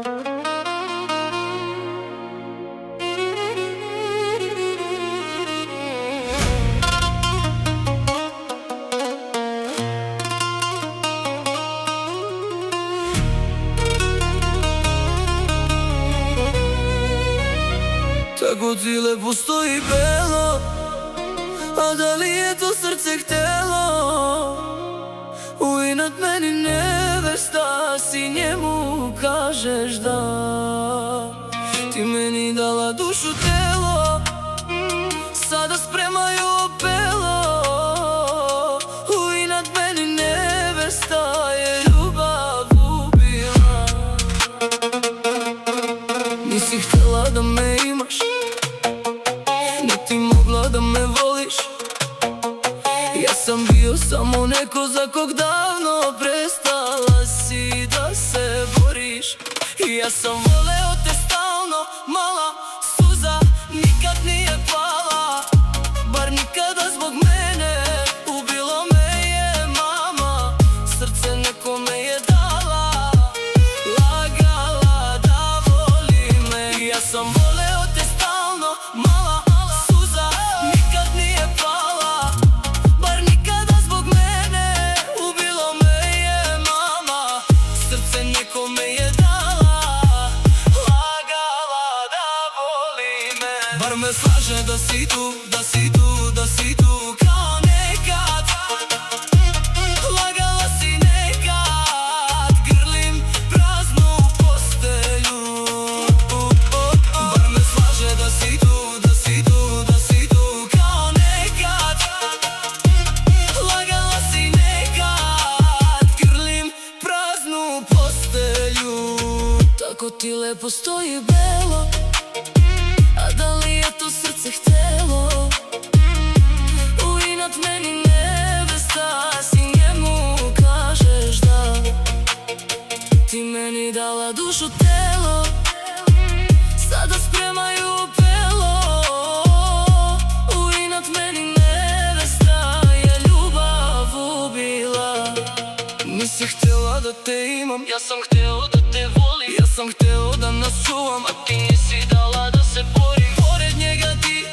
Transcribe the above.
Tako ti lepo stoji belo, a da li je to srce htelo? U inat meni nevesta, si njemu kažeš da. Ti meni dala dušu telo, sada spremaju opelo. U inat meni nevesta je ljubav ubila. Nisi htjela da me imaš, niti mogla da me voliš. Ja sam bio samo neko za kog davno prestala si da se boriš. Ja sam voleo te stalno, mala suza nikad nije pala. Bar nikada zbog mene, ubilo me je mama. Srce nekome je dala, lagala da voli me. Ja sam voleo te stalno, mala suza nikad nije pala. Bar nikada zbog mene, ubilo me je mama. Srce nekome je dala, lagala da voli me. Bar me slaže da si tu, da si tu, da si tu kao nekad. Lagala si nekad, grlim praznu postelju. Bar me slaže da si tu, da si tu, da si tu kao nekad. Lagala si nekad, grlim praznu postelju. Tako ti lepo stoji belo, a da li je to srce htelo? U inat meni nevesta, si njemu kažeš da. Ti meni dala dušu telo, sada spremaju opelo. U inat meni nevesta je ljubav ubila. Nisi htjela da te imam, ja sam hteo da te volim. Ja sam hteo da nas čuvam, a ti nisi dala da se borim. Pored njega ti